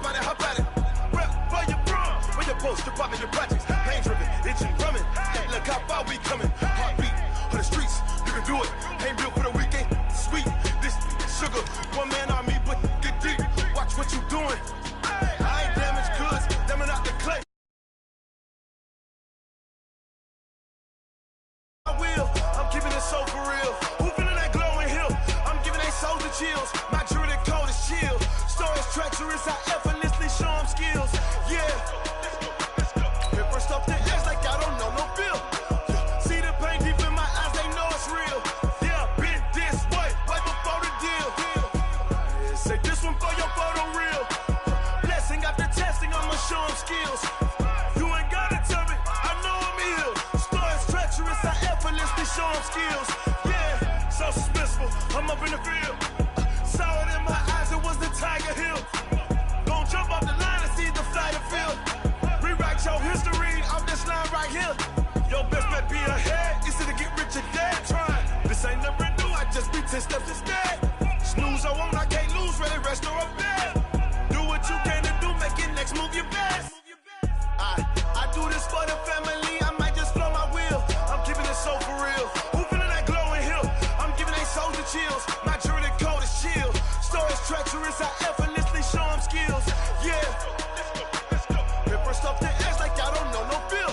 hop at it. Where you from? Where you post? You're popping your projects. Pain driven, itching, drumming. Hey, look how far we coming. Heartbeat on the streets. You can do it. Ain't built for the weekend. Sweet. This sugar. One man army, but get deep. Watch what you doing. I ain't damaged goods. Them are not the clay. I will. I'm keeping it so for real. Who feeling that glowing hill? I'm giving they souls the chills. My jewelry cold is chill. Stories treacherous. I effortlessly show them skills. Yeah. Hit first off the edge like I don't know no feel. See the pain deep in my eyes, they know it's real. Yeah, been this way, right before the deal. Yeah, say this one for your photo real. Blessing after testing, I'ma show them skills. You ain't gotta tell me, I know I'm ill. Stories treacherous, I effortlessly show them skills. Yeah, so suspenseful, I'm up in the field. Saw it in my eyes, it was the Tiger Hill. Gon' jump off the line and see the flight of field. Rewrite your history off this line right here. Your best bet be ahead, easy to get rich or dead trying. This ain't never new, I just be 10 steps instead. Snooze or won't, I can't lose, ready, rest or a bed. Do what you can to do, make it next move your best. I do this for the family, I might just flow my wheel. I'm keeping it so for real. Who feeling that glowing hill? I'm giving they souls the chills. My jewelry cold is chill. Stories treacherous, I effortlessly show them skills. Yeah. Hit first off the edge like I don't know no feel.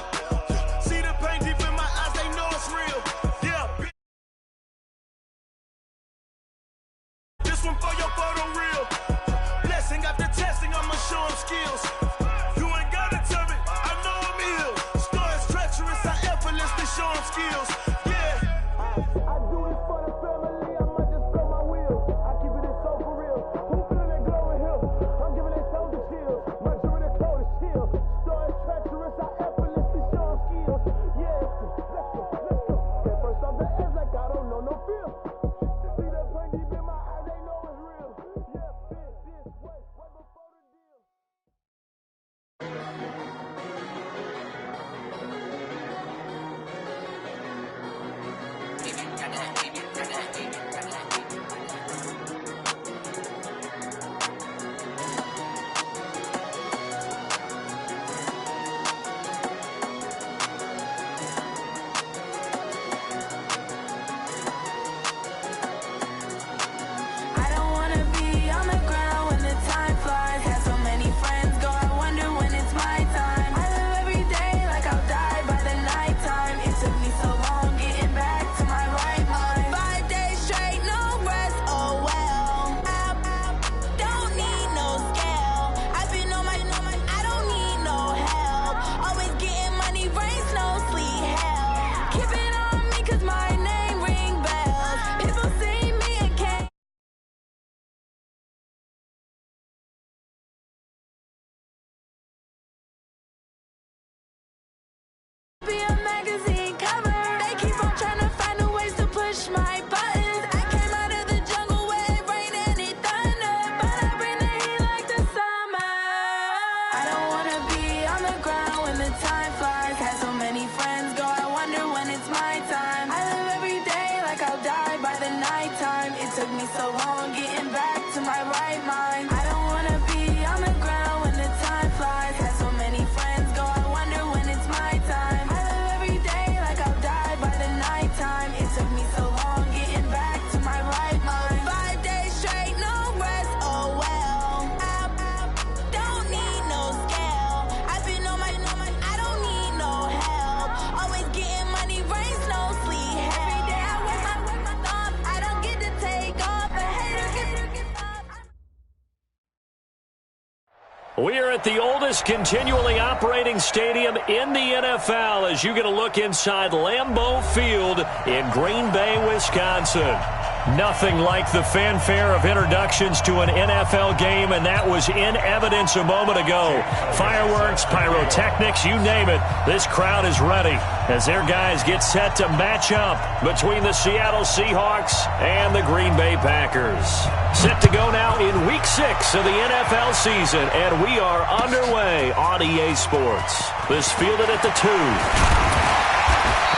See the pain deep in my eyes, they know it's real. Yeah. This one for your photo real. Blessing after testing, I'ma show them skills. You ain't gotta tell me, I know I'm ill. Stories treacherous, I effortlessly show them skills. Yeah. I do this for the family, I might just blow my wheel. I keep it so for real. Who feeling that glowing hill? I'm giving they souls the chills. My jewelry cold is chill. Stories treacherous, I effortlessly show them skills. Yeah. Let's go. Get first off the edge like I don't know no feel. See that pain deep in my eyes, they know it's real. Yeah, been this way, right before the deal. I don't wanna be on the ground when the time flies. Had so many friends go, I wonder when it's my time. I live every day like I'll die by the nighttime. It took me so long getting back to my right mind. 5 days straight, no rest, oh well. I don't need no scale. I've been on my, I don't need no help. Always getting money, rain, snow, sleet, hell. Keep it on me 'cause my name ring bells. People see me and can't be a magazine cover. They keep on trying to find new ways to push my buttons. I came out of the jungle where it rained and it thundered, but I bring the heat like the summer. I don't wanna be on the ground when the time flies. Had so many friends go, I wonder when it's my time. I live every day like I'll die by the nighttime. It took me so long getting back to my right mind. I don't wanna be on the ground when the time flies. Had so many friends go, I wonder when it's my time. I live every day like I'll die by the nighttime. It took me so long getting back to my right mind. 5 days straight, no rest, oh well. I don't need no scale. I've been on my, I don't need no help. Always getting money, rain, snow, sleet, hell. Every day I work my thoughts, I don't get to take off. A hater gets off. We are at the oldest continually operating stadium in the NFL as you get a look inside Lambeau Field in Green Bay, Wisconsin. Nothing like the fanfare of introductions to an NFL game, and that was in evidence a moment ago. Fireworks, pyrotechnics, you name it. This crowd is ready as their guys get set to match up between the Seattle Seahawks and the Green Bay Packers. Set to go now in Week 6 of the NFL season, and we are underway on EA Sports. This fielded at the 2.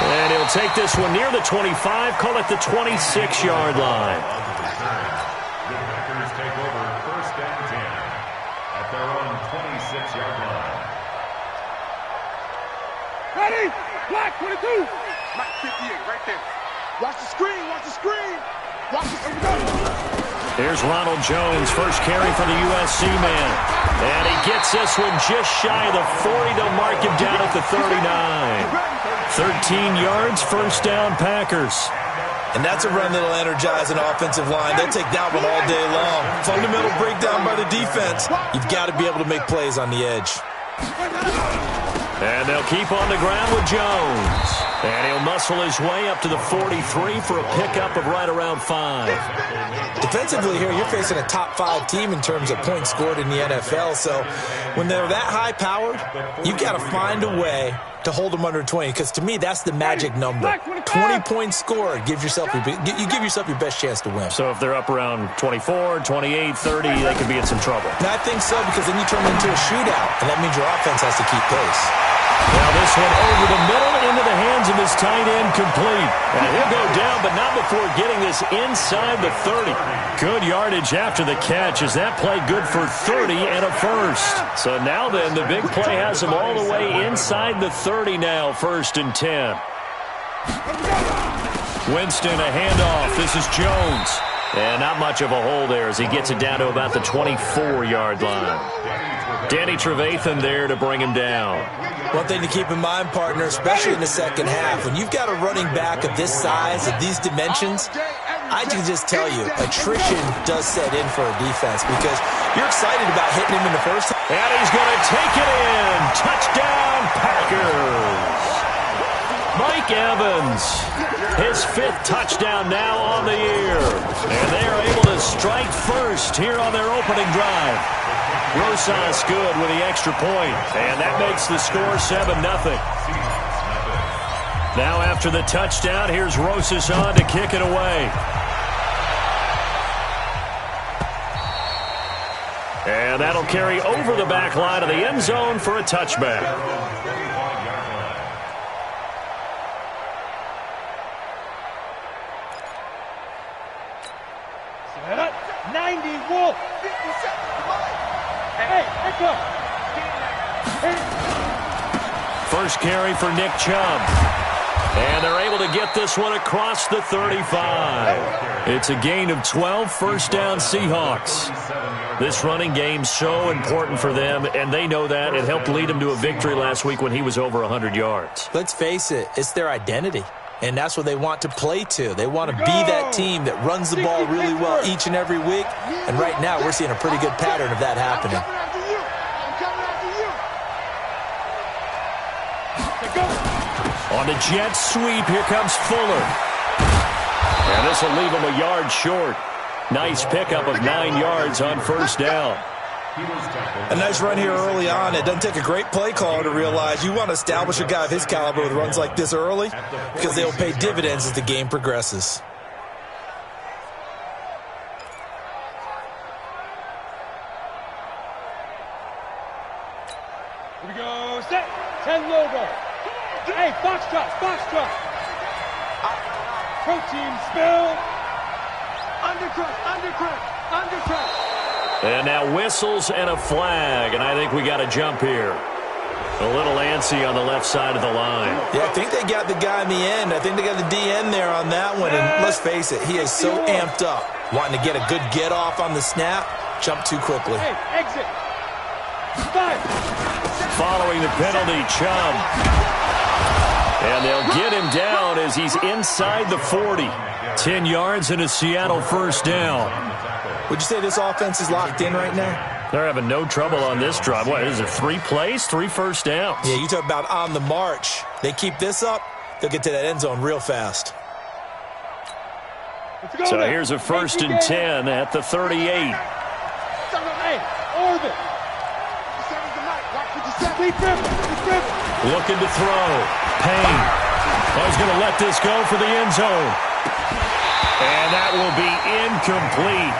And he'll take this one near the 25, call it the 26-yard line. The Packers take over 1st and 10 at their own Ready? Black 22. Mike 58, right there. Watch the screen, watch the screen. Watch the screen. Here's Ronald Jones, first carry for the USC man. And he gets this one just shy of the 40 to mark him down at the 39. 13 yards, first down, Packers. And that's a run that'll energize an offensive line. They'll take that one all day long. Fundamental breakdown by the defense. You've got to be able to make plays on the edge. And they'll keep on the ground with Jones. And he'll muscle his way up to the 43 for a pickup of right around 5. Defensively here, you're facing a top-5 team in terms of points scored in the NFL. So when they're that high-powered, you've got to find a way to hold them under 20, because to me, that's the magic number. 20 points scored, you give yourself your best chance to win. So if they're up around 24, 28, 30, they could be in some trouble. And I think so, because then you turn it into a shootout, and that means your offense has to keep pace. Now this one over the middle into the hands of his tight end, complete. And he'll go down, but not before getting this inside the 30. Good yardage after the catch as that play good for 30 and a first. So now then, the big play has him all the way inside the 30 now, 1st and 10. Winston, a handoff. This is Jones. And not much of a hole there as he gets it down to about the 24-yard line. Danny Trevathan there to bring him down. One thing to keep in mind, partner, especially in the second half, when you've got a running back of this size, of these dimensions, I can just tell you, attrition does set in for a defense because you're excited about hitting him in the first half. And he's going to take it in. Touchdown, Packers. Mike Evans, his 5th touchdown now on the year. And they are able to strike first here on their opening drive. Rosas good with the extra point, and that makes the score 7-0. Now after the touchdown, here's Rosas on to kick it away. And that'll carry over the back line of the end zone for a touchback. Set up. 90 Wolf. Hey, first carry for Nick Chubb. And they're able to get this one across the 35. It's a gain of 12, first down Seahawks. This running game's so important for them, and they know that. It helped lead them to a victory last week when he was over 100 yards. Let's face it, it's their identity. And that's what they want to play to. They want to be that team that runs the ball really well each and every week. And right now, we're seeing a pretty good pattern of that happening. On the jet sweep, here comes Fuller. And this will leave him a yard short. Nice pickup of 9 yards on first down. A nice run here early on. It doesn't take a great play caller to realize you want to establish a guy of his caliber with runs like this early because they'll pay dividends as the game progresses. Here we go. Set. 10 logo. Hey, box trot, box trot. Protein spill. Undercut. And now whistles and a flag, and I think we got a jump here. A little antsy on the left side of the line. Yeah, I think they got the guy in the end. I think they got the DN there on that one. And let's face it, he is so amped up, wanting to get a good get off on the snap, jump too quickly. Hey, exit. 5. Following the penalty, Chubb. And they'll get him down as he's inside the 40. 10 yards and a Seattle first down. Would you say this offense is locked in right now? They're having no trouble on this drive. What is it, 3 plays, 3 first downs? Yeah, you talk about on the march. They keep this up, they'll get to that end zone real fast. So here's a 1st and 10 at the 38. Hey, orbit. Looking to throw. Payne. Oh, he's going to let this go for the end zone. And that will be incomplete.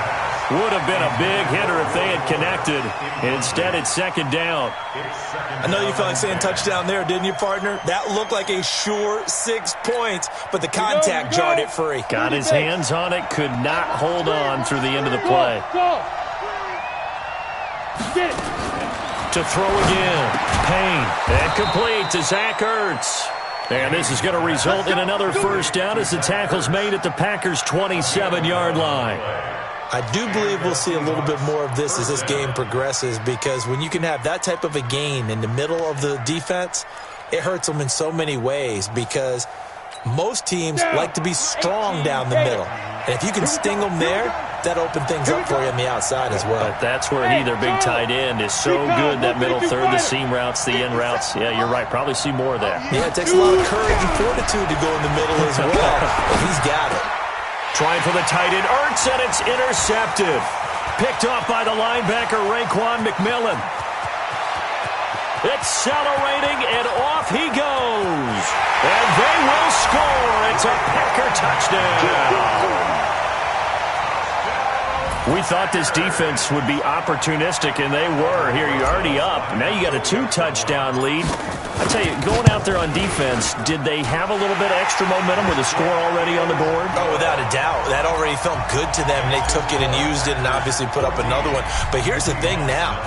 Would have been a big hitter if they had connected. Instead, it's 2nd down. I know you felt like saying touchdown there, didn't you, partner? That looked like a sure 6 points, but the contact jarred it free. Got his hands on it, could not hold on through the end of the play. to throw again. Payne. And complete to Zach Ertz. And this is going to result in another first down as the tackle's made at the Packers' 27-yard line. I do believe we'll see a little bit more of this as this game progresses, because when you can have that type of a gain in the middle of the defense, it hurts them in so many ways, because most teams like to be strong down the middle. And if you can sting them there, that opens things up for you on the outside as well. But that's where their big tight end, is so good, that middle third, the seam routes, the end routes. Yeah, you're right. Probably see more of that. Yeah, it takes a lot of courage and fortitude to go in the middle as well. But he's got it. Trying for the tight end, Ertz, and it's intercepted. Picked off by the linebacker, Raekwon McMillan. Accelerating, and off he goes. And they will score. It's a Packer touchdown. We thought this defense would be opportunistic, and they were. Here, you're already up. Now you got a 2-touchdown lead. I tell you, going out there on defense, did they have a little bit of extra momentum with a score already on the board? Oh, without a doubt. That already felt good to them. They took it and used it and obviously put up another one. But here's the thing now.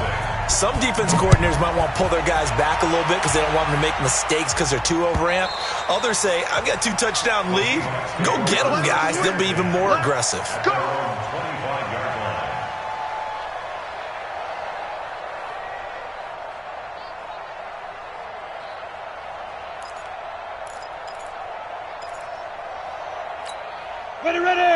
Some defense coordinators might want to pull their guys back a little bit because they don't want them to make mistakes because they're too overamped. Others say, I've got 2-touchdown lead. Go get them, guys. They'll be even more aggressive.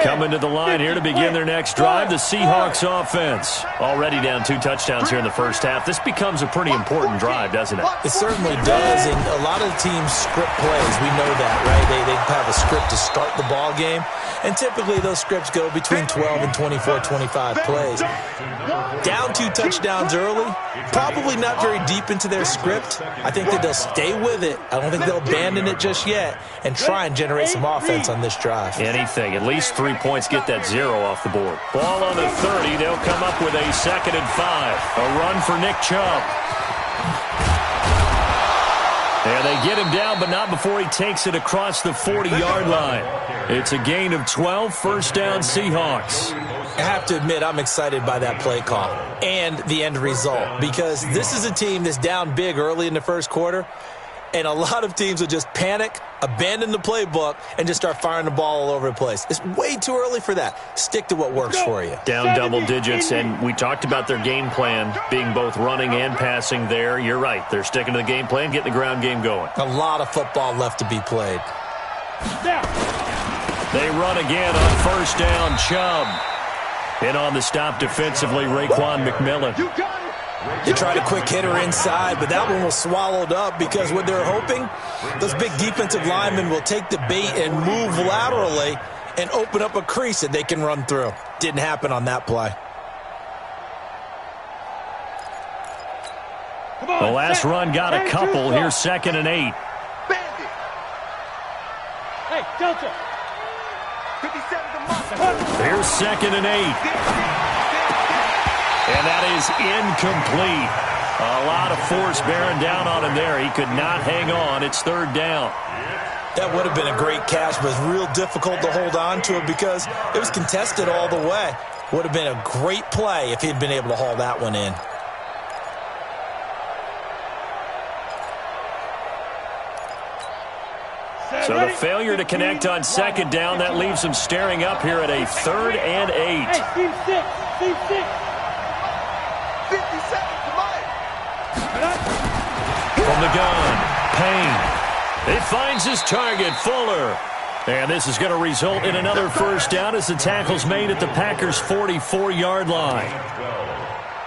Coming to the line here to begin their next drive, the Seahawks offense. Already down 2 touchdowns here in the first half. This becomes a pretty important drive, doesn't it? It certainly does, and a lot of the teams script plays. We know that, right? They have a script to start the ball game, and typically those scripts go between 12 and 24, 25 plays. Down 2 touchdowns early, probably not very deep into their script. I think that they'll stay with it. I don't think they'll abandon it just yet and try and generate some offense on this drive. Anything. At least 3 points, get that 0 off the board. Ball on the 30. They'll come up with a 2nd and 5. A run for Nick Chubb. And they get him down, but not before he takes it across the 40-yard line. It's a gain of 12, first down Seahawks. I have to admit, I'm excited by that play call and the end result, because this is a team that's down big early in the first quarter, and a lot of teams will just panic, abandon the playbook, and just start firing the ball all over the place. It's way too early for that. Stick to what works for you. Down double digits, and we talked about their game plan being both running and passing there. You're right. They're sticking to the game plan, getting the ground game going. A lot of football left to be played. They run again on first down, Chubb. And on the stop defensively, Raekwon McMillan. They tried a quick hitter inside, but that one was swallowed up because what they're hoping, those big defensive linemen will take the bait and move laterally and open up a crease that they can run through. Didn't happen on that play. The last run got a couple. Here's 2nd and 8. Hey, Delta. Here's 2nd and 8. And that is incomplete. A lot of force bearing down on him there. He could not hang on. It's 3rd down. That would have been a great catch, but it's real difficult to hold on to it because it was contested all the way. Would have been a great play if he'd been able to haul that one in. So the failure to connect on 2nd down, that leaves them staring up here at a 3rd and 8. Hey, team 6, team 6. 50 seconds, come on. From the gun, Payne. He finds his target, Fuller. And this is going to result in another first down as the tackle's made at the Packers' 44-yard line.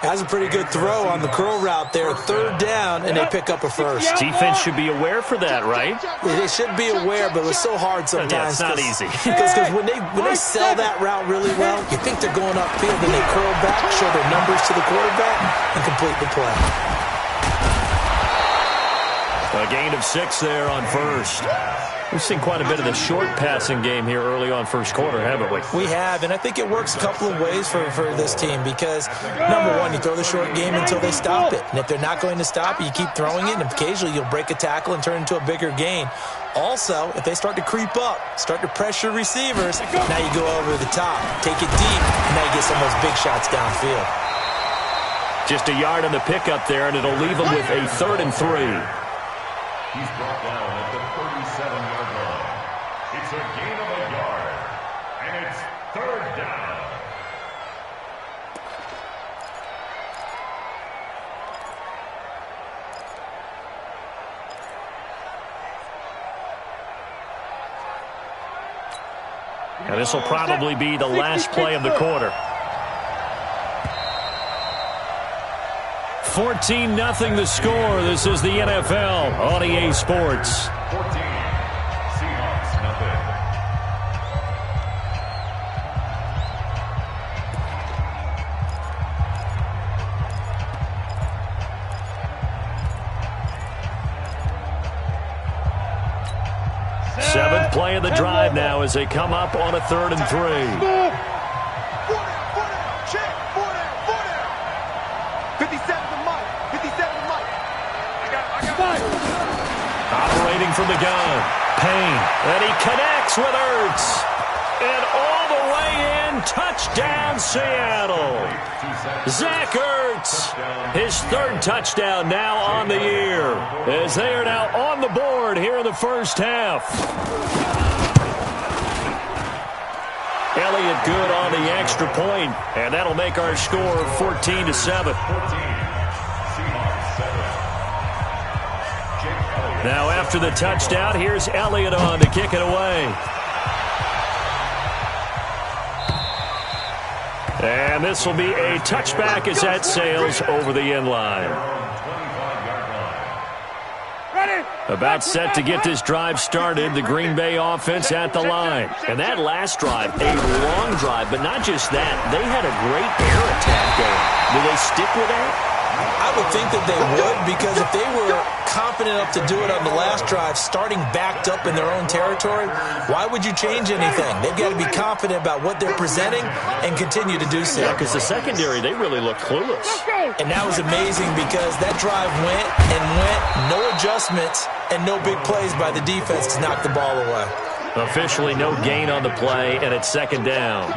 Has a pretty good throw on the curl route there. 3rd down, and they pick up a first. Defense should be aware for that, right? They should be aware, but it's so hard sometimes. Yeah, it's not easy. Because when they sell that route really well, you think they're going upfield, then they curl back, show their numbers to the quarterback, and complete the play. A gain of 6 there on first. We've seen quite a bit of the short passing game here early on first quarter, haven't we? We have, and I think it works a couple of ways for this team because, number one, you throw the short game until they stop it. And if they're not going to stop it, you keep throwing it, and occasionally you'll break a tackle and turn into a bigger gain. Also, if they start to creep up, start to pressure receivers, now you go over the top, take it deep, and now you get some of those big shots downfield. Just a yard on the pickup there, and it'll leave him with a 3rd and 3. He's brought down at the 37-yard line. It's a gain of a yard, and it's 3rd down. And this will probably be the last play of the quarter. 14-0 the score. This is the NFL on EA Sports. 14, Seahawks, nothing. Seventh play of the drive now as they come up on a 3rd and 3. 57 to Mike. 57 to Mike. Operating from the gun. Payne. And he connects with Ertz. And all the way in. Touchdown, Seattle. Zach Ertz. His 3rd touchdown now on the year. As they are now on the board here in the first half. Elliott good on the extra point, and that'll make our score 14-7. Now after the touchdown, here's Elliott on to kick it away. And this will be a touchback as that sails over the end line. About set to get this drive started, the Green Bay offense at the line. And that last drive, a long drive, but not just that. They had a great air attack going. Do they stick with that? I would think that they would, because if they were confident enough to do it on the last drive, starting backed up in their own territory, why would you change anything? They've got to be confident about what they're presenting and continue to do so. Yeah, because the secondary, they really looked clueless. And that was amazing because that drive went and went, no adjustments, and no big plays by the defense to knock the ball away. Officially no gain on the play, and it's 2nd down.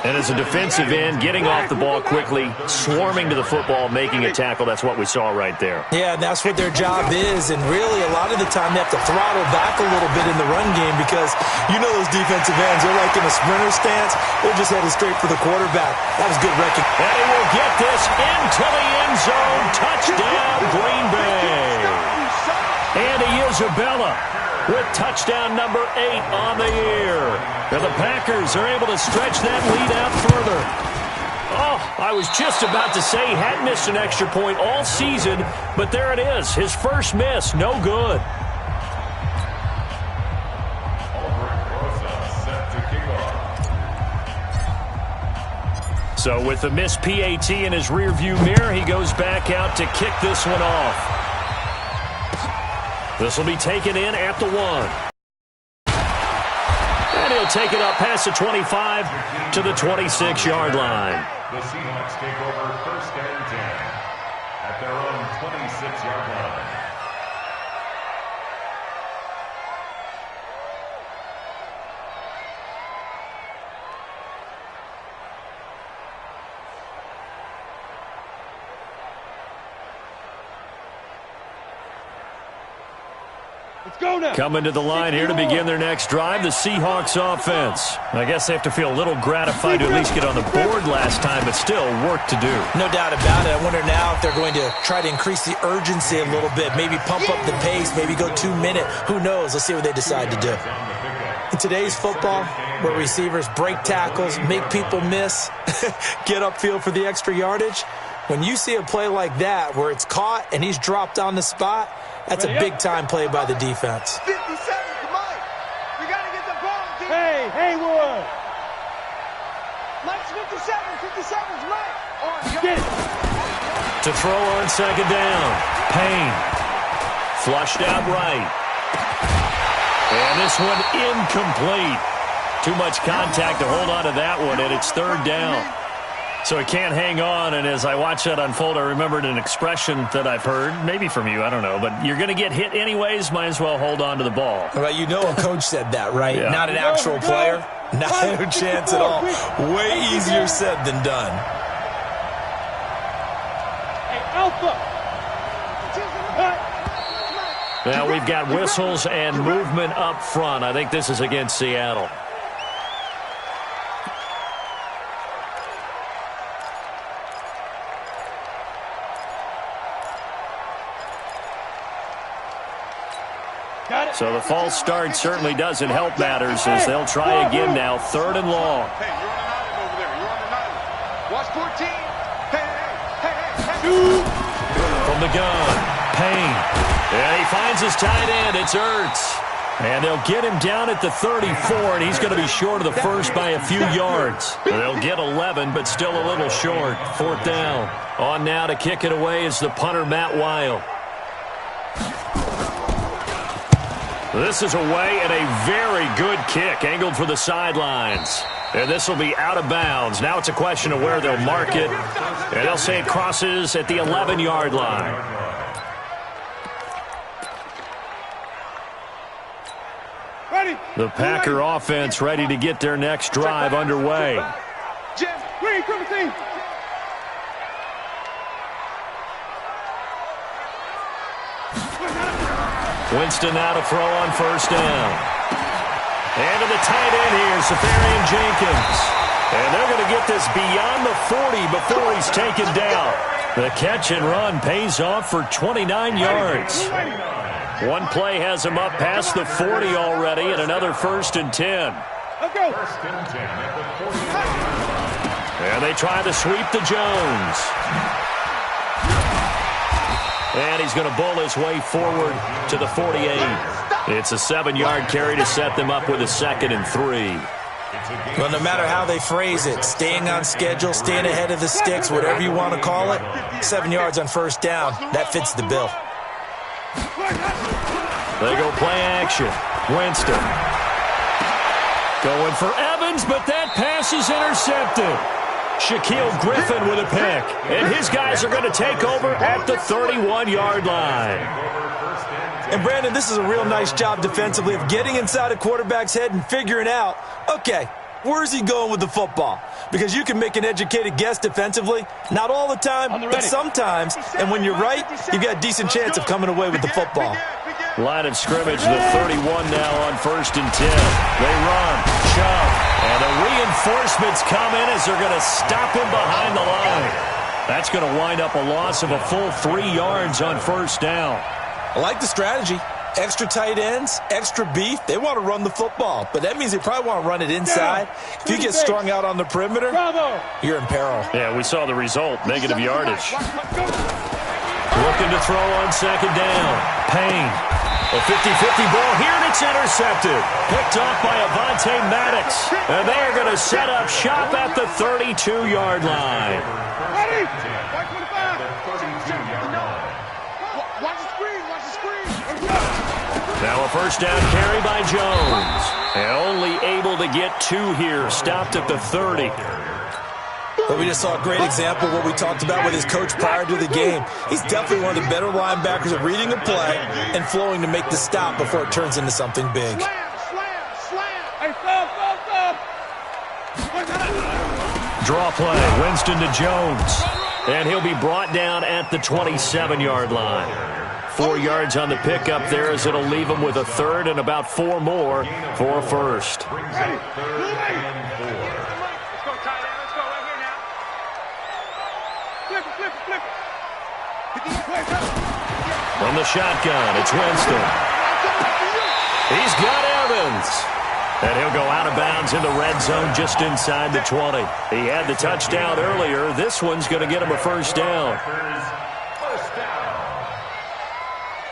And as a defensive end, getting off the ball quickly, swarming to the football, making a tackle, that's what we saw right there. Yeah, and that's what their job is. And really, a lot of the time, they have to throttle back a little bit in the run game because you know those defensive ends, they're like in a sprinter stance. They're just headed straight for the quarterback. That was good recognition. And he will get this into the end zone. Touchdown, Green Bay. Andy Isabella with touchdown number 8 on the year. And the Packers are able to stretch that lead out further. Oh, I was just about to say he hadn't missed an extra point all season, but there it is. His first miss, no good. So with the missed PAT in his rearview mirror, he goes back out to kick this one off. This will be taken in at the 1. And he'll take it up past the 25 to the 26-yard line. The Seahawks take over 1st and 10 at their own 26-yard line. Let's go now. Coming to the line here to begin their next drive, the Seahawks offense. I guess they have to feel a little gratified to at least get on the board last time, but still work to do. No doubt about it. I wonder now if they're going to try to increase the urgency a little bit, maybe pump up the pace, maybe go 2-minute. Who knows? Let's see what they decide to do. In today's football, where receivers break tackles, make people miss, get upfield for the extra yardage, when you see a play like that where it's caught and he's dropped on the spot, that's a big-time play by the defense. 57 to Mike. We got to get the ball. Hey, Haywood. Mike's 57. 57's Mike. Get it. To throw on 2nd down. Payne. Flushed out right. And this one incomplete. Too much contact to hold on to that one, and it's 3rd down. So he can't hang on, and as I watch that unfold, I remembered an expression that I've heard, maybe from you, I don't know, but you're going to get hit anyways, might as well hold on to the ball. Well, you know a coach said that, right? Yeah. Not an actual player. Not a chance at all. Way easier said than done. Now we've got whistles and movement up front. I think this is against Seattle. So the false start certainly doesn't help matters as they'll try again now. 3rd and long. Hey, you're on an island over there. You're on an island. Watch 14. Hey. From the gun, Payne. And he finds his tight end. It's Ertz. And they'll get him down at the 34, and he's going to be short of the first by a few yards. They'll get 11, but still a little short. 4th down. On now to kick it away is the punter, Matt Weil. This is away and a very good kick, angled for the sidelines. And this will be out of bounds. Now it's a question of where they'll mark it. And they'll say it crosses at the 11-yard line. The Packer offense ready to get their next drive underway. Winston now to throw on 1st down. And to the tight end here, Safarian Jenkins. And they're going to get this beyond the 40 before he's taken down. The catch and run pays off for 29 yards. One play has him up past the 40 already, and another 1st and 10. And they try to sweep to Jones. And he's going to bull his way forward to the 48. It's a 7-yard carry to set them up with a 2nd and 3. Well, no matter how they phrase it, staying on schedule, staying ahead of the sticks, whatever you want to call it, 7 yards on 1st down, that fits the bill. They go play action. Winston. Going for Evans, but that pass is intercepted. Shaquille Griffin with a pick. And his guys are going to take over at the 31-yard line. And, Brandon, this is a real nice job defensively of getting inside a quarterback's head and figuring out, okay, where's he going with the football? Because you can make an educated guess defensively, not all the time, but sometimes. And when you're right, you've got a decent chance of coming away with the football. Line of scrimmage, the 31 now on 1st and 10. They run, shove, and the reinforcements come in as they're going to stop him behind the line. That's going to wind up a loss of a full 3 yards on 1st down. I like the strategy. Extra tight ends, extra beef. They want to run the football, but that means they probably want to run it inside. If you get strung out on the perimeter, you're in peril. Yeah, we saw the result, negative yardage. Looking to throw on 2nd down. Payne. A 50-50 ball here, and it's intercepted. Picked off by Avonte Maddox. And they are going to set up shop at the 32-yard line. Now a 1st down carry by Jones. And only able to get 2 here. Stopped at the 30. But we just saw a great example of what we talked about with his coach prior to the game. He's definitely one of the better linebackers at reading a play and flowing to make the stop before it turns into something big. Draw play. Winston to Jones. And he'll be brought down at the 27-yard line. 4 yards on the pickup there as it'll leave him with a 3rd and about 4 more for a 1st. From the shotgun, it's Winston. He's got Evans. And he'll go out of bounds in the red zone just inside the 20. He had the touchdown earlier. This one's going to get him a 1st down.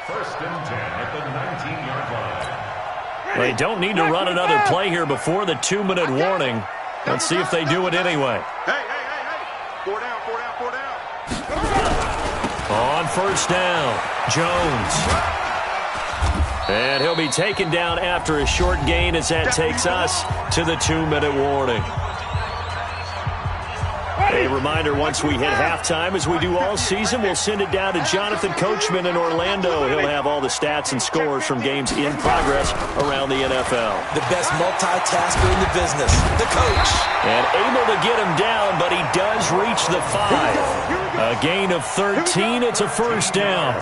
1st and 10 at the 19-yard line. They don't need to run another play here before the 2-minute warning. Let's see if they do it anyway. Hey. 4 down. On 1st down, Jones. And he'll be taken down after a short gain as that takes us to the 2-minute warning. A reminder, once we hit halftime, as we do all season, we'll send it down to Jonathan Coachman in Orlando. He'll have all the stats and scores from games in progress around the NFL. The best multitasker in the business, the coach. And able to get him down, but he does reached the 5. A gain of 13. It's a first down.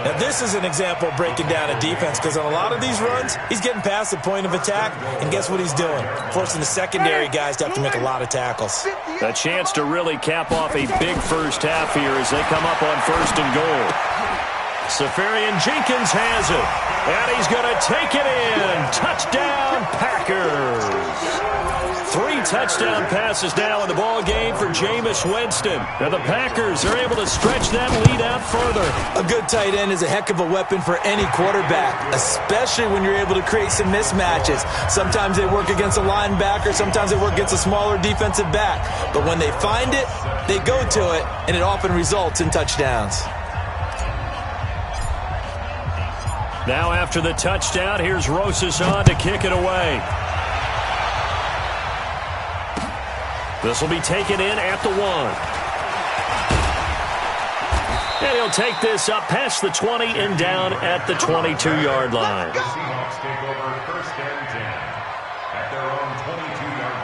Now, this is an example of breaking down a defense because on a lot of these runs, he's getting past the point of attack, and guess what he's doing? Forcing the secondary guys to have to make a lot of tackles. A chance to really cap off a big first half here as they come up on 1st and goal. Safarian Jenkins has it, and he's going to take it in. Touchdown, Packers. 3 touchdown passes now in the ball game for Jameis Winston. And the Packers are able to stretch that lead out further. A good tight end is a heck of a weapon for any quarterback, especially when you're able to create some mismatches. Sometimes they work against a linebacker, sometimes they work against a smaller defensive back. But when they find it, they go to it, and it often results in touchdowns. Now after the touchdown, here's Rosas on to kick it away. This will be taken in at the 1. And he'll take this up past the 20 and down at the 22-yard line. The Seahawks take over 1st and 10 at their own 22-yard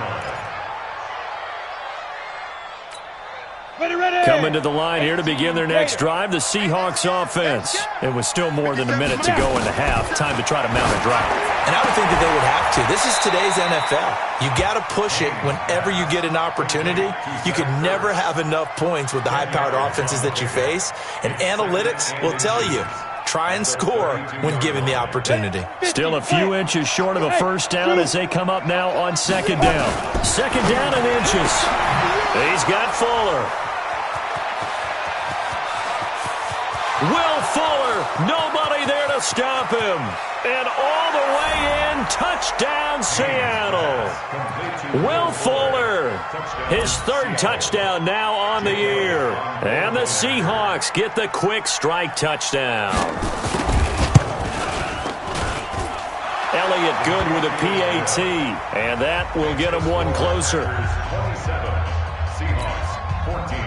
line. Coming to the line here to begin their next drive, the Seahawks offense. It was still more than a minute to go in the half. Time to try to mount a drive. And I would think that they would have to. This is today's NFL. You got to push it whenever you get an opportunity. You can never have enough points with the high-powered offenses that you face. And analytics will tell you, try and score when given the opportunity. Still a few inches short of a first down as they come up now on 2nd down. 2nd down and inches. He's got Fuller. Will Fuller, nobody there to stop him. And all the way in, touchdown Seattle. Will Fuller, his 3rd touchdown now on the year. And the Seahawks get the quick strike touchdown. Elliott good with a PAT, and that will get him one closer. 27, Seahawks 14.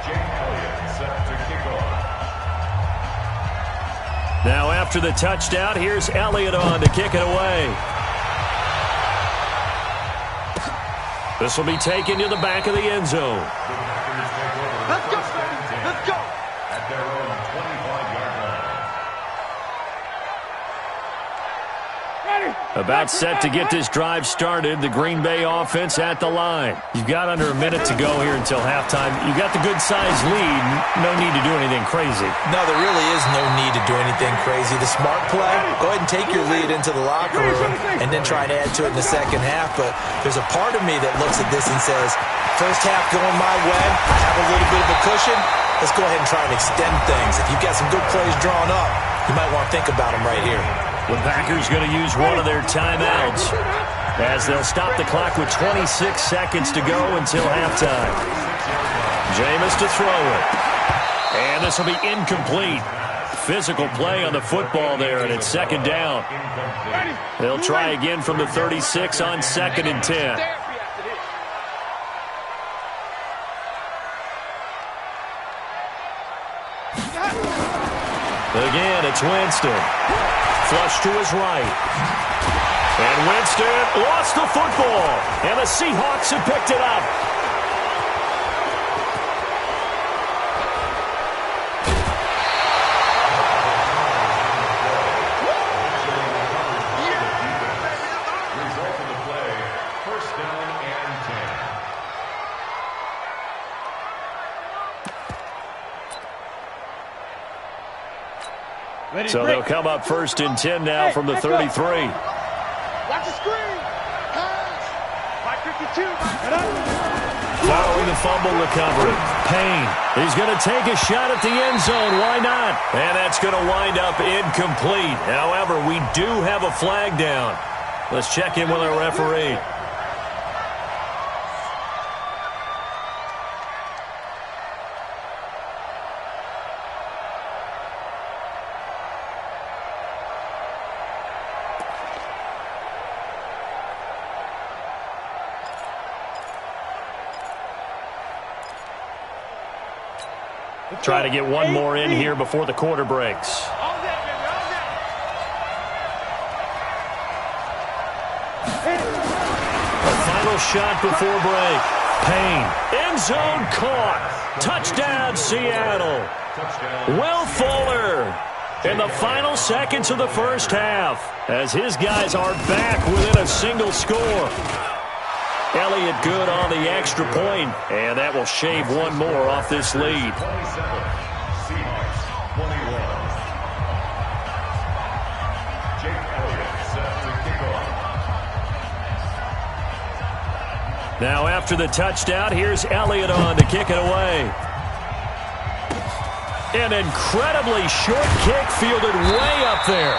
Jake Elliott set to kick off. Now after the touchdown, here's Elliott on to kick it away. This will be taken to the back of the end zone. Let's go, let's go. At their own 25-yard line. About set to get this drive started. The Green Bay offense at the line. You've got under a minute to go here until halftime. You've got the good-sized lead. No need to do anything crazy. No, there really is no need to do anything crazy. The smart play, go ahead and take your lead into the locker room and then try and add to it in the second half. But there's a part of me that looks at this and says, first half going my way, I have a little bit of a cushion. Let's go ahead and try and extend things. If you've got some good plays drawn up, you might want to think about them right here. The Packers going to use one of their timeouts as they'll stop the clock with 26 seconds to go until halftime. Jameis to throw it. And this will be incomplete. Physical play on the football there, and it's 2nd down. They'll try again from the 36 on 2nd and 10. Again, it's Winston. Flush to his right. And Winston lost the football. And the Seahawks have picked it up. Result of the play, 1st down and 10. So they'll come up 1st and 10 now from the 33. Watch the screen. Pass. 552. Following the fumble recovery, Payne. He's going to take a shot at the end zone. Why not? And that's going to wind up incomplete. However, we do have a flag down. Let's check in with our referee. Try to get one more in here before the quarter breaks. A final shot before break. Payne. End End zone caught. Touchdown, Seattle. Will Fuller in the final seconds of the first half as his guys are back within a single score. Elliott good on the extra point, and that will shave one more off this lead. Now after the touchdown, here's Elliott on to kick it away. An incredibly short kick fielded way up there.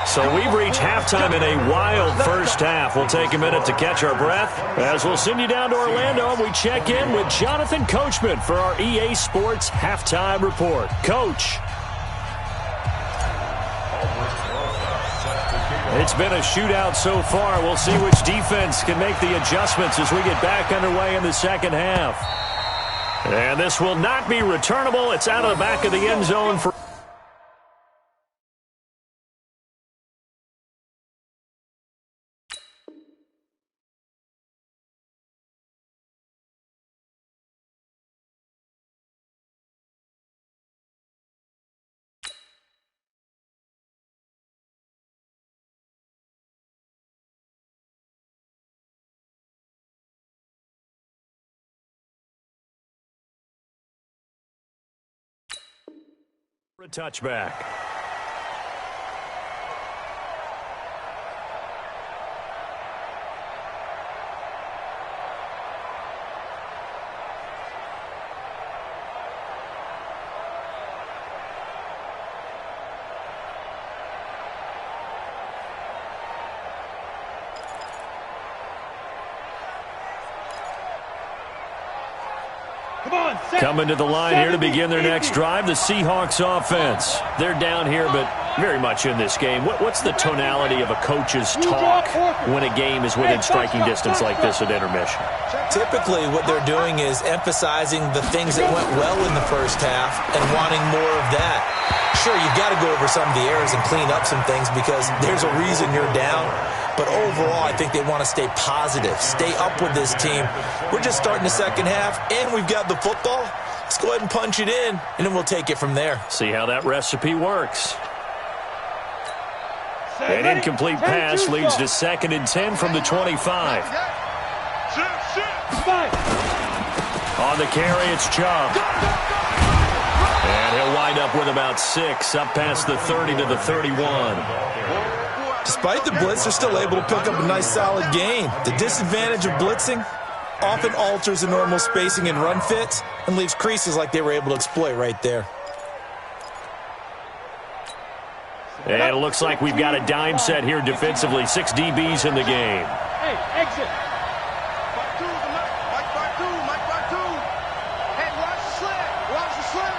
So we've reached halftime in a wild first half. We'll take a minute to catch our breath as we'll send you down to Orlando and we check in with Jonathan Coachman for our EA Sports Halftime Report. Coach. It's been a shootout so far. We'll see which defense can make the adjustments as we get back underway in the second half. And this will not be returnable. It's out of the back of the end zone for a touchback. Coming to the line here to begin their next drive, the Seahawks offense. They're down here, but very much in this game. What's the tonality of a coach's talk when a game is within striking distance like this at intermission? Typically, what they're doing is emphasizing the things that went well in the first half and wanting more of that. Sure, you've got to go over some of the errors and clean up some things because there's a reason you're down. But overall, I think they want to stay positive, stay up with this team. We're just starting the second half, and we've got the football. Let's go ahead and punch it in, and then we'll take it from there. See how that recipe works. An incomplete pass leads to 2nd and 10 from the 25. On the carry, it's Chubb. And he'll wind up with about 6, up past the 30 to the 31. Despite the blitz, they're still able to pick up a nice solid gain. The disadvantage of blitzing often alters the normal spacing and run fits and leaves creases like they were able to exploit right there. And it looks like we've got a dime set here defensively. 6 DBs in the game. Hey, exit. Hey, watch the slant. Watch the slant.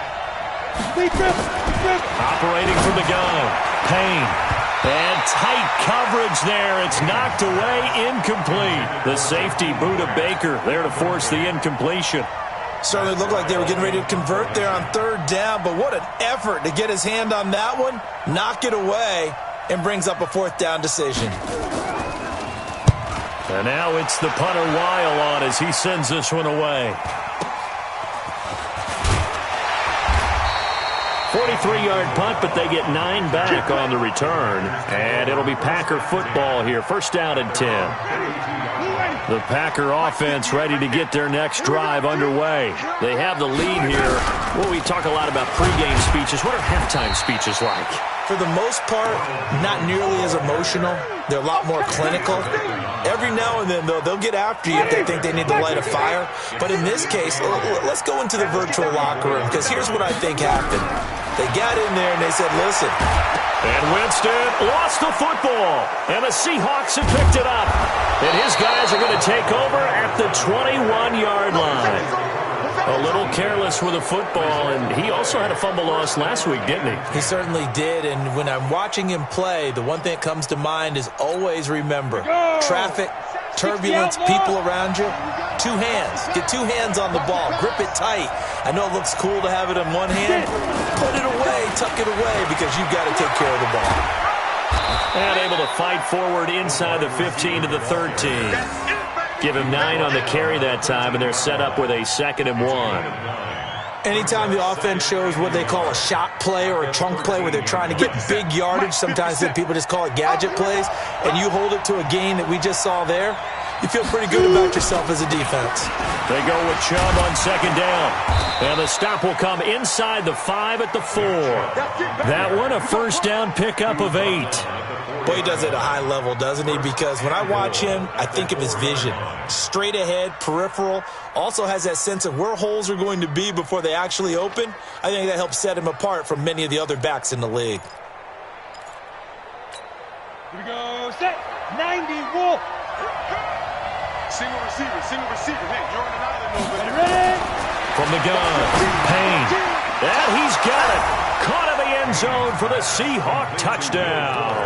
Operating from the gun. Payne. And tight coverage there. It's knocked away, incomplete. The safety, Buda Baker, there to force the incompletion. Certainly looked like they were getting ready to convert there on 3rd down, but what an effort to get his hand on that one, knock it away, and brings up a 4th down decision. And now it's the punter Weil on as he sends this one away. 43-yard punt, but they get 9 back on the return. And it'll be Packer football here. 1st down and 10. The Packer offense ready to get their next drive underway. They have the lead here. Well, we talk a lot about pregame speeches. What are halftime speeches like? For the most part, not nearly as emotional. They're a lot more clinical. Every now and then, though, they'll get after you if they think they need to light a fire. But in this case, let's go into the virtual locker room, because here's what I think happened. They got in there and they said, listen. And Winston lost the football. And the Seahawks have picked it up. And his guys are going to take over at the 21-yard line. A little careless with a football, and he also had a fumble loss last week, didn't he? He certainly did, and when I'm watching him play, the one thing that comes to mind is always remember, traffic, turbulence, people around you, 2 hands. Get 2 hands on the ball. Grip it tight. I know it looks cool to have it in one hand. Put it away, tuck it away, because you've got to take care of the ball. And able to fight forward inside the 15 to the 13. Give him 9 on the carry that time, and they're set up with a 2nd and 1. Anytime the offense shows what they call a shot play or a chunk play where they're trying to get big yardage, sometimes people just call it gadget plays, and you hold it to a gain that we just saw there, you feel pretty good about yourself as a defense. They go with Chubb on 2nd down. And the stop will come inside the 5 at the 4. That one, a 1st down pickup of 8. Boy, he does it at a high level, doesn't he? Because when I watch him, I think of his vision. Straight ahead, peripheral, also has that sense of where holes are going to be before they actually open. I think that helps set him apart from many of the other backs in the league. Here we go, set, 90, Wolf. Single receiver. Hey, you're on an island over there. Ready? From the gun, Payne. And he's got it. Caught in the end zone for the Seahawk touchdown.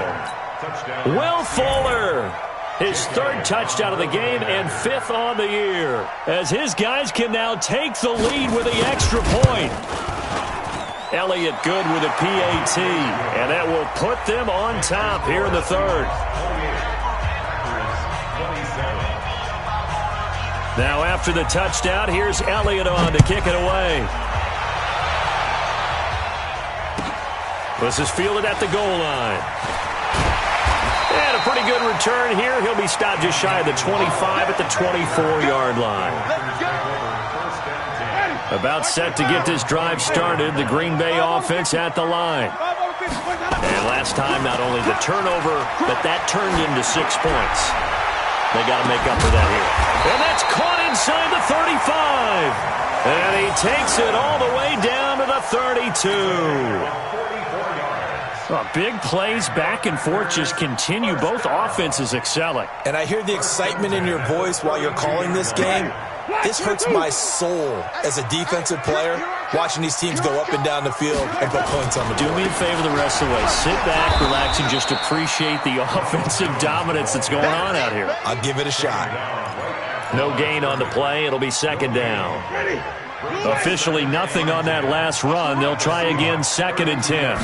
Will Fuller, his 3rd touchdown of the game and 5th on the year, as his guys can now take the lead with the extra point. Elliott good with a PAT, and that will put them on top here in the 3rd. Now after the touchdown, here's Elliott on to kick it away. This is fielded at the goal line. And a pretty good return here. He'll be stopped just shy of the 25 at the 24-yard line. About set to get this drive started, the Green Bay offense at the line. And last time, not only the turnover, but that turned into 6 points. They got to make up for that here. And that's caught inside the 35. And he takes it all the way down to the 32. Oh, big plays back and forth just continue. Both offenses excelling. And I hear the excitement in your voice while you're calling this game. This hurts my soul as a defensive player, watching these teams go up and down the field and put points on the board. Do me a favor the rest of the way. Sit back, relax, and just appreciate the offensive dominance that's going on out here. I'll give it a shot. No gain on the play. It'll be 2nd down. Officially nothing on that last run. They'll try again, 2nd and 10.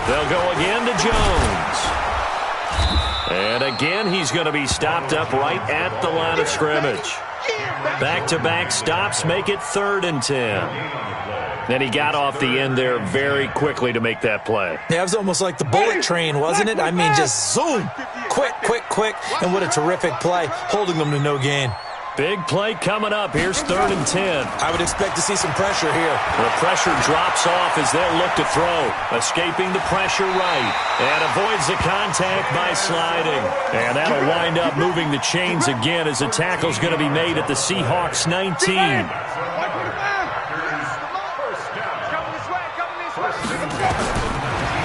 They'll go again to Jones. And again, he's going to be stopped up right at the line of scrimmage. Back-to-back stops make it 3rd and 10. Then he got off the end there very quickly to make that play. Yeah, it was almost like the bullet train, wasn't it? I mean, just zoom. Quick. And what a terrific play, holding them to no gain. Big play coming up. Here's 3rd and 10. I would expect to see some pressure here. The pressure drops off as they'll look to throw. Escaping the pressure right. And avoids the contact by sliding. And that'll wind up moving the chains again as the tackle's going to be made at the Seahawks 19.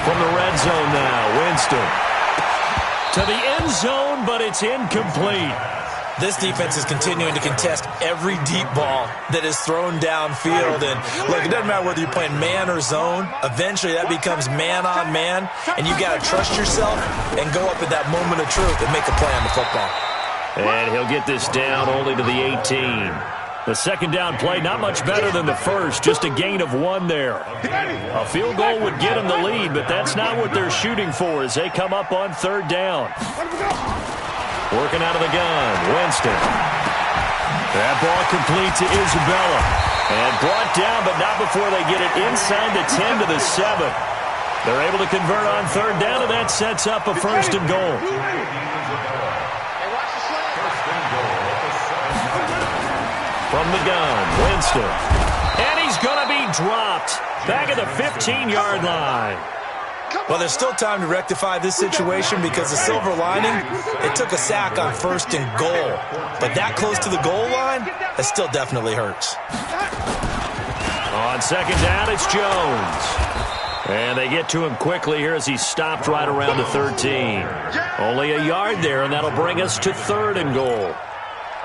From the red zone now, Winston. To the end zone, but it's incomplete. This defense is continuing to contest every deep ball that is thrown downfield. And look, it doesn't matter whether you're playing man or zone. Eventually, that becomes man on man. And you got to trust yourself and go up at that moment of truth and make a play on the football. And he'll get this down only to the 18. The 2nd down play, not much better than the first. Just a gain of 1 there. A field goal would get them the lead, but that's not what they're shooting for as they come up on 3rd down. Working out of the gun, Winston. That ball complete to Isabella. And brought down, but not before they get it inside the 10 to the 7. They're able to convert on 3rd down, and that sets up a 1st and goal. From the gun, Winston. And he's going to be dropped. Back at the 15-yard line. Well, there's still time to rectify this situation because the silver lining, it took a sack on 1st and goal. But that close to the goal line, it still definitely hurts. On 2nd down, it's Jones. And they get to him quickly here as he's stopped right around the 13. Only a yard there, and that'll bring us to 3rd and goal.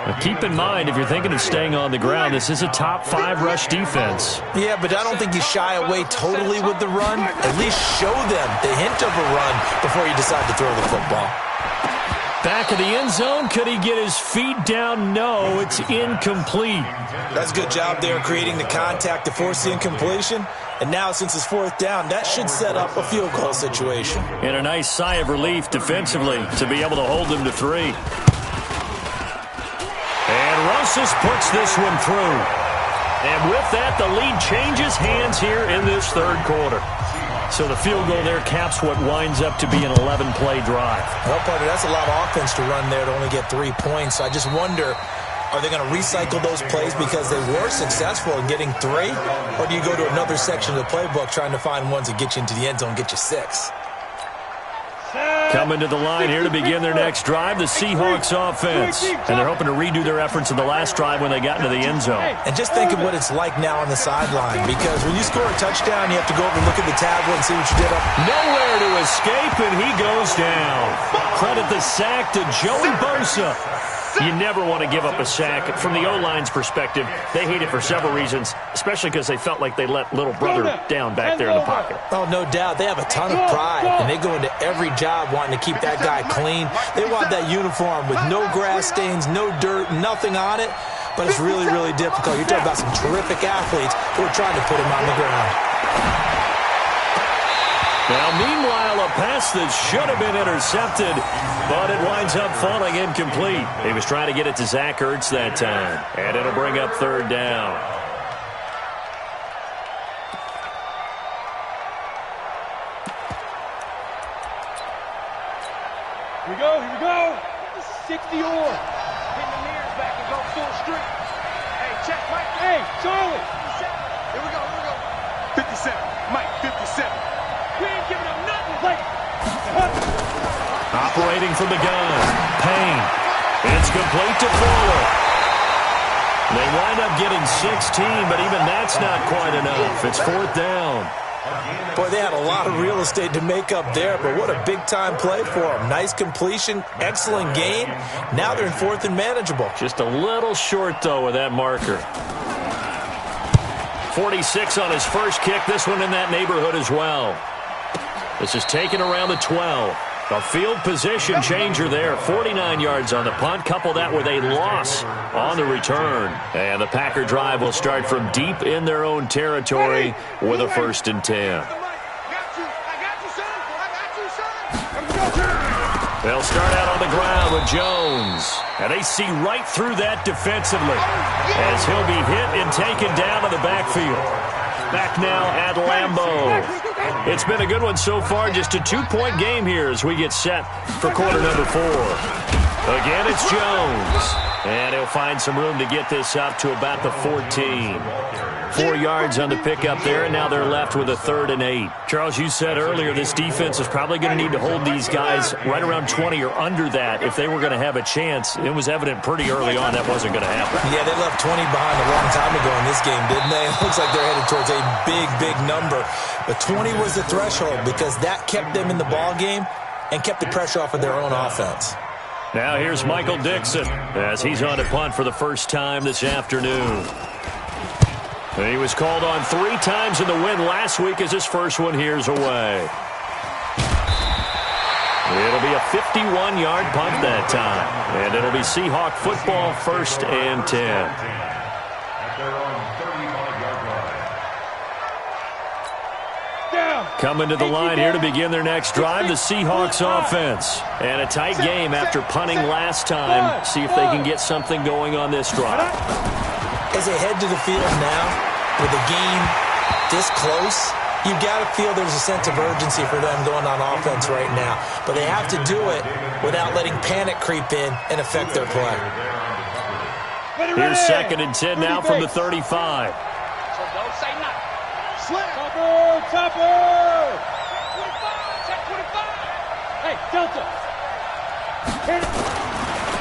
Now keep in mind, if you're thinking of staying on the ground, this is a top 5 rush defense. Yeah, but I don't think you shy away totally with the run. At least show them the hint of a run before you decide to throw the football. Back of the end zone. Could he get his feet down? No, it's incomplete. That's a good job there creating the contact to force the incompletion. And now, since it's 4th down, that should set up a field goal situation. And a nice sigh of relief defensively to be able to hold them to 3. Moses puts this one through. And with that, the lead changes hands here in this third quarter. So the field goal there caps what winds up to be an 11-play drive. Well, partner, that's a lot of offense to run there to only get 3 points. I just wonder, are they going to recycle those plays because they were successful in getting 3? Or do you go to another section of the playbook trying to find ones that get you into the end zone and get you 6? Coming to the line here to begin their next drive, the Seahawks offense. And they're hoping to redo their efforts in the last drive when they got into the end zone. And just think of what it's like now on the sideline, because when you score a touchdown, you have to go over and look at the tablet and see what you did up. Nowhere to escape, and he goes down. Credit the sack to Joey Bosa. You never want to give up a sack. From the O-line's perspective, they hate it for several reasons, especially because they felt like they let little brother down back there in the pocket. Oh, no doubt. They have a ton of pride, and they go into every job wanting to keep that guy clean. They want that uniform with no grass stains, no dirt, nothing on it, but it's really, really difficult. You're talking about some terrific athletes who are trying to put him on the ground. Now, meanwhile, a pass that should have been intercepted, but it winds up falling incomplete. He was trying to get it to Zach Ertz that time, and it'll bring up third down. Here we go, here we go. This is 60 or. Hitting the mirrors back and go full street. Hey, check, Mike. Hey, Charlie. 57. Here we go. 57. Mike, 57. We ain't giving up nothing. Like. Operating from the gun. Payne. It's complete to Fuller. They wind up getting 16, but even that's not quite enough. It's fourth down. Boy, they had a lot of real estate to make up there, but what a big-time play for them. Nice completion, excellent game. Now they're in fourth and manageable. Just a little short, though, with that marker. 46 on his first kick. This one in that neighborhood as well. This is taken around the 12. A field position changer there. 49 yards on the punt. Couple that with a loss on the return. And the Packer drive will start from deep in their own territory with a 1st and 10. They'll start out on the ground with Jones. And they see right through that defensively as he'll be hit and taken down in the backfield. Back now at Lambeau. It's been a good one so far. Just a 2-point game here as we get set for quarter number 4. Again, it's Jones. And he'll find some room to get this up to about the 14. 4 yards on the pickup there, and now they're left with a 3rd and 8. Charles, you said earlier this defense is probably going to need to hold these guys right around 20 or under that if they were going to have a chance. It was evident pretty early on that wasn't going to happen. Yeah, they left 20 behind a long time ago in this game, didn't they? It looks like they're headed towards a big, big number. But 20 was the threshold because that kept them in the ball game and kept the pressure off of their own offense. Now here's Michael Dixon as he's on to punt for the first time this afternoon. He was called on 3 times in the win last week as his first one here's away. It'll be a 51-yard punt that time. And it'll be Seahawk football, 1st and 10. Coming to the line here to begin their next drive, the Seahawks offense. And a tight game after punting last time. See if they can get something going on this drive. As they head to the field now, with the game this close, you've got to feel there's a sense of urgency for them going on offense right now. But they have to do it without letting panic creep in and affect their play. Here's 2nd and 10 now from the 35. So don't say nothing. Topper! Topper! 25! Check 25! Hey, Delta! Hit it!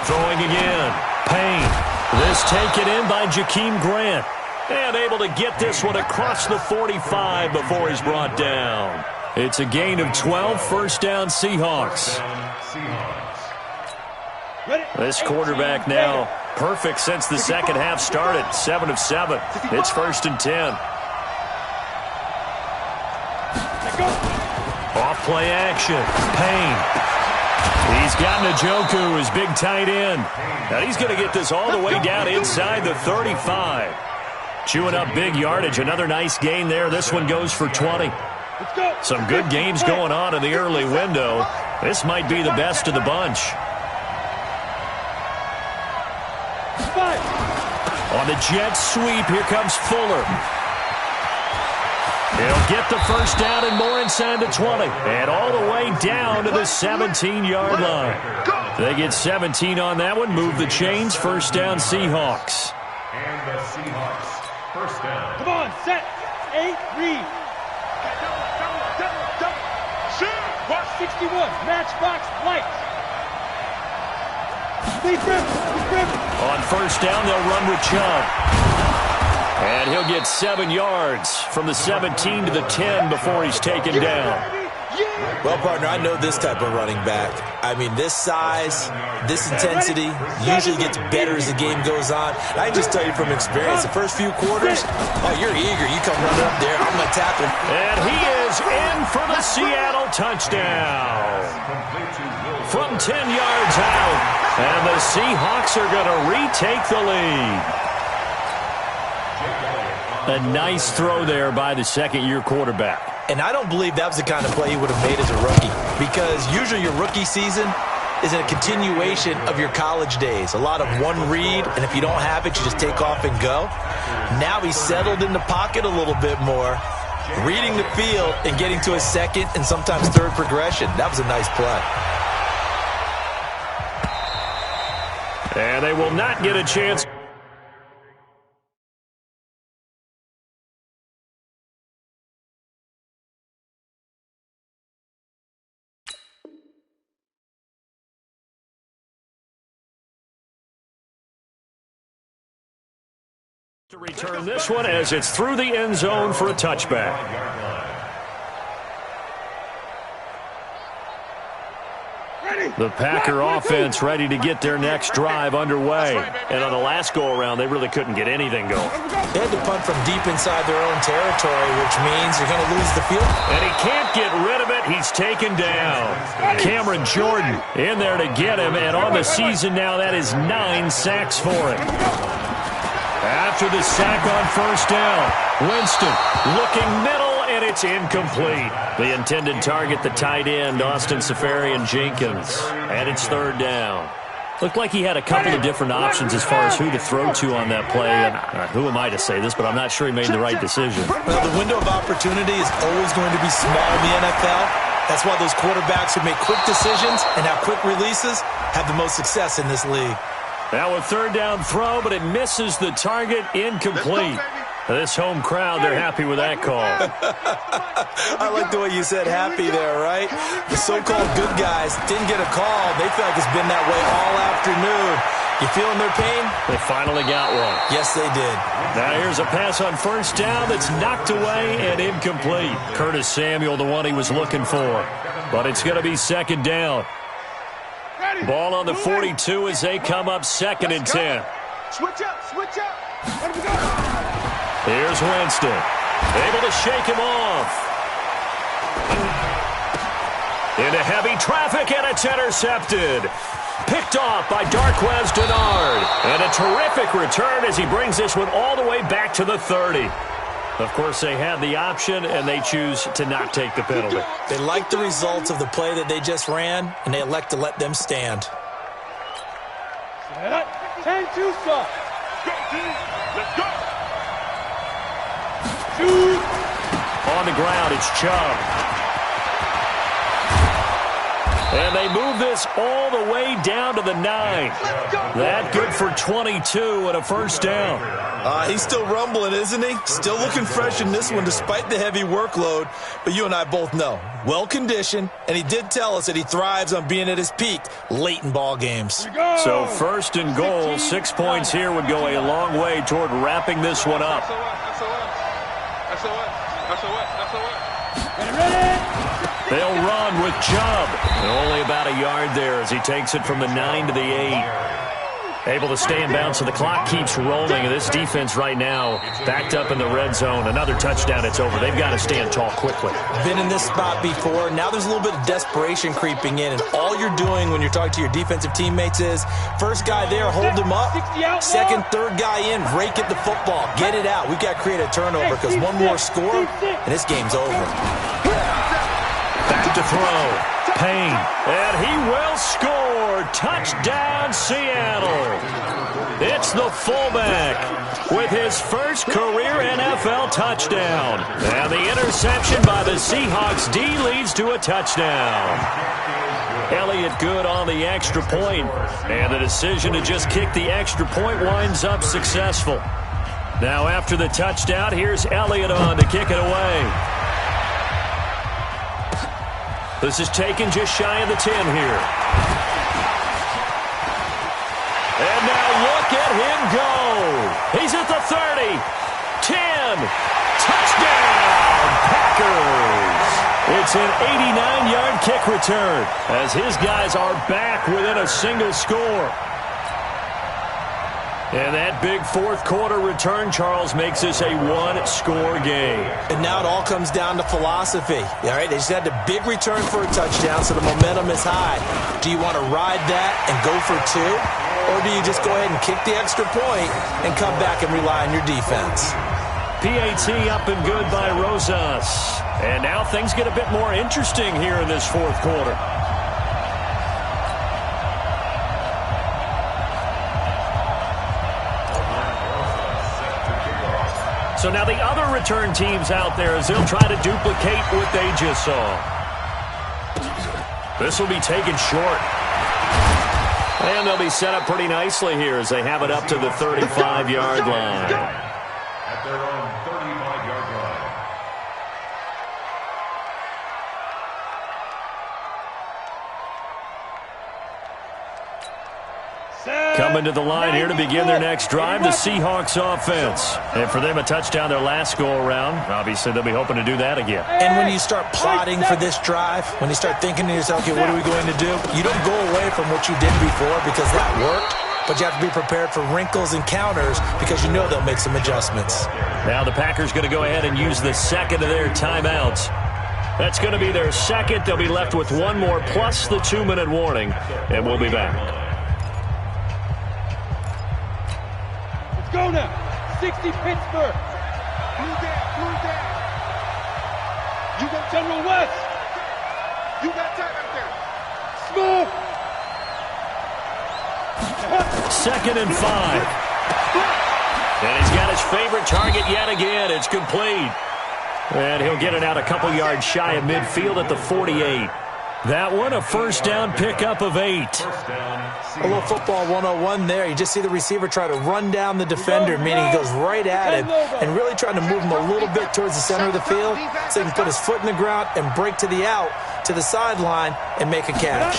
Throwing again. Payne. This taken in by Jakeem Grant. And able to get this one across the 45 before he's brought down. It's a gain of 12, 1st down Seahawks. This quarterback now perfect since the second half started. 7 of 7. It's 1st and 10. Off play action. Payne. He's got Njoku, his big tight end. Now he's going to get this all the way down inside the 35. Chewing up big yardage. Another nice gain there. This one goes for 20. Some good games going on in the early window. This might be the best of the bunch. On the jet sweep, here comes Fuller. He'll get the first down and more inside the 20. And all the way down to the 17-yard line. They get 17 on that one. Move the chains. First down, Seahawks. And the Seahawks, first down. Come on, set. 8, read. Shoot. Watch 61. Matchbox lights. Lead grip. On first down, they'll run with Chubb. And he'll get 7 yards from the 17 to the 10 before he's taken down. Well, partner, I know this type of running back. I mean, this size, this intensity usually gets better as the game goes on. And I can just tell you from experience, the first few quarters, oh, you're eager. You come running up there, I'm going to tackle. And he is in for the Seattle touchdown. From 10 yards out. And the Seahawks are going to retake the lead. A nice throw there by the second-year quarterback. And I don't believe that was the kind of play he would have made as a rookie, because usually your rookie season is a continuation of your college days. A lot of one read, and if you don't have it, you just take off and go. Now he's settled in the pocket a little bit more, reading the field and getting to a second and sometimes third progression. That was a nice play. And they will not get a chance. To return this one as it's through the end zone for a touchback. The Packer offense ready to get their next drive underway. And on the last go-around, they really couldn't get anything going. They had to punt from deep inside their own territory, which means you're going to lose the field. And he can't get rid of it. He's taken down. Cameron Jordan in there to get him. And on the season now, that is 9 sacks for him. After the sack on first down, Winston looking middle, and it's incomplete. The intended target, the tight end, Austin Seferian-Jenkins. And it's third down. Looked like he had a couple of different options as far as who to throw to on that play. And who am I to say this, but I'm not sure he made the right decision. Well, the window of opportunity is always going to be small in the NFL. That's why those quarterbacks who make quick decisions and have quick releases have the most success in this league. Now a third down throw, but it misses the target, incomplete. This home crowd, they're happy with that call. I like the way you said happy there, right? The so-called good guys didn't get a call. They feel like it's been that way all afternoon. You feeling their pain? They finally got one. Yes, they did. Now here's a pass on first down that's knocked away and incomplete. Curtis Samuel, the one he was looking for. But it's going to be second down. Ball on the 42 as they come up second and 10. Switch up. Let him go. Here's Winston. Able to shake him off. Into heavy traffic, and it's intercepted. Picked off by Darquez Denard. And a terrific return as he brings this one all the way back to the 30. Of course, they had the option, and they choose to not take the penalty. They like the results of the play that they just ran, and they elect to let them stand. 10-2 stop. Go, team. Let's go. Shoot. On the ground, it's Chubb. And they move this all the way down to the 9. That good for 22 and a first down. He's still rumbling, isn't he? Still looking fresh in this one despite the heavy workload. But you and I both know, well-conditioned, and he did tell us that he thrives on being at his peak late in ball games. So first and goal, 6 points here would go a long way toward wrapping this one up. They'll run with Chubb. And only about a yard there as he takes it from the 9 to the 8. Able to stay in bounds, so the clock keeps rolling. And this defense right now backed up in the red zone. Another touchdown, it's over. They've got to stand tall quickly. Been in this spot before. Now there's a little bit of desperation creeping in. And all you're doing when you're talking to your defensive teammates is, first guy there, hold him up. Second, third guy in, rake at the football. Get it out. We've got to create a turnover because one more score, and this game's over. Back to throw. Payne. And he will score. score. Touchdown, Seattle. It's the fullback with his first career NFL touchdown. And the interception by the Seahawks D leads to a touchdown. Elliott good on the extra point, and the decision to just kick the extra point winds up successful. Now after the touchdown, here's Elliott on to kick it away. This is taken just shy of the 10 here. And now look at him go. He's at the 30, 10, touchdown, Packers. It's an 89-yard kick return as his guys are back within a single score. And that big fourth quarter return, Charles, makes this a one-score game. And now it all comes down to philosophy. All right, they just had a big return for a touchdown, so the momentum is high. Do you want to ride that and go for two? Or do you just go ahead and kick the extra point and come back and rely on your defense? PAT up and good by Rosas. And now things get a bit more interesting here in this fourth quarter. So now the other return teams out there as they'll try to duplicate what they just saw. This will be taken short. And they'll be set up pretty nicely here as they have it up to the 35-yard line. At their own 35-yard line. Coming to the line here to begin their next drive, the Seahawks offense. And for them, a touchdown their last go-around. Obviously, they'll be hoping to do that again. And when you start plotting for this drive, when you start thinking to yourself, okay, what are we going to do? You don't go away from what you did before because that worked, but you have to be prepared for wrinkles and counters because you know they'll make some adjustments. Now the Packers going to go ahead and use the second of their timeouts. That's going to be their second. They'll be left with one more plus the 2-minute warning, and we'll be back. Go now. 60 Pittsburgh. Blue down. You got General West. You got time out there. Smooth. Second and 5. And he's got his favorite target yet again. It's complete. And he'll get it out a couple yards shy of midfield at the 48. That one, a first down pickup of 8. A little football 101 there. You just see the receiver try to run down the defender, meaning he goes right at him and really trying to move him a little bit towards the center of the field so he can put his foot in the ground and break to the out, to the sideline, and make a catch.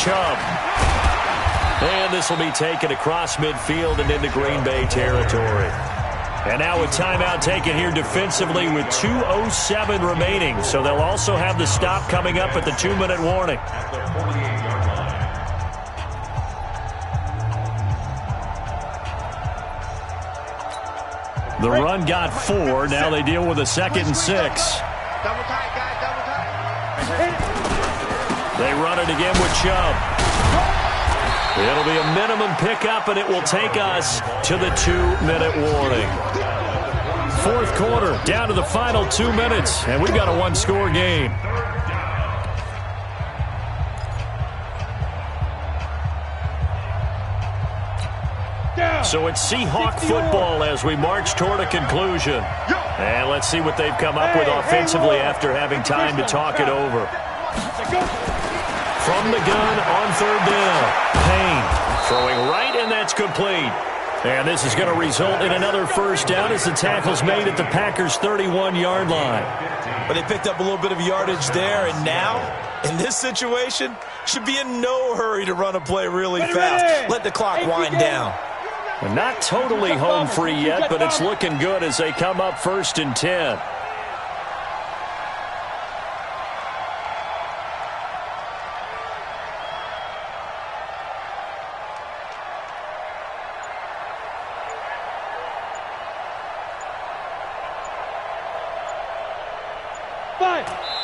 Chubb. And this will be taken across midfield and into Green Bay territory. And now a timeout taken here defensively with 2:07 remaining. So they'll also have the stop coming up at the 2-minute warning. The run got 4. Now they deal with a 2nd and 6. Double tight, guys. Double tight. They run it again with Chubb. It'll be a minimum pickup, and it will take us to the 2-minute warning. Fourth quarter, down to the final 2 minutes, and we've got a one-score game. So it's Seahawk football as we march toward a conclusion. And let's see what they've come up with offensively after having time to talk it over. From the gun on third down. Payne throwing right, and that's complete. And this is going to result in another first down as the tackle's made at the Packers' 31-yard line. But they picked up a little bit of yardage there, and now, in this situation, should be in no hurry to run a play really fast. Let the clock wind down. And not totally home free yet, but it's looking good as they come up 1st and 10.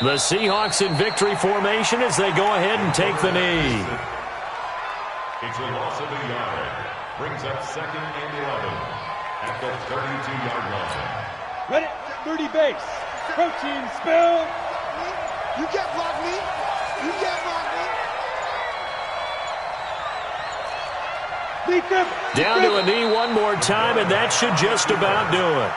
The Seahawks in victory formation as they go ahead and take the knee. It's a loss of a yard. Brings up 2nd and 11 at the 32-yard line. Ready? 30 base. Protein spill. You can't block me. You can't block me. Down to a knee one more time, and that should just about do it.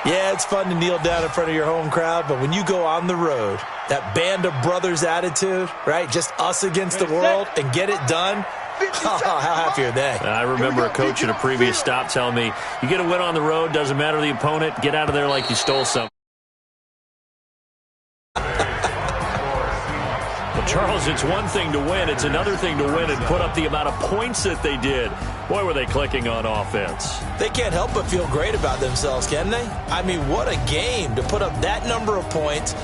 Yeah, it's fun to kneel down in front of your home crowd, but when you go on the road, that band of brothers attitude, right, just us against the world and get it done, oh, how happy are they? I remember a coach at a previous stop telling me, you get a win on the road, doesn't matter the opponent, get out of there like you stole something. Well, Charles, it's one thing to win. It's another thing to win and put up the amount of points that they did. Boy, were they clicking on offense. They can't help but feel great about themselves, can they? I mean, what a game to put up that number of points.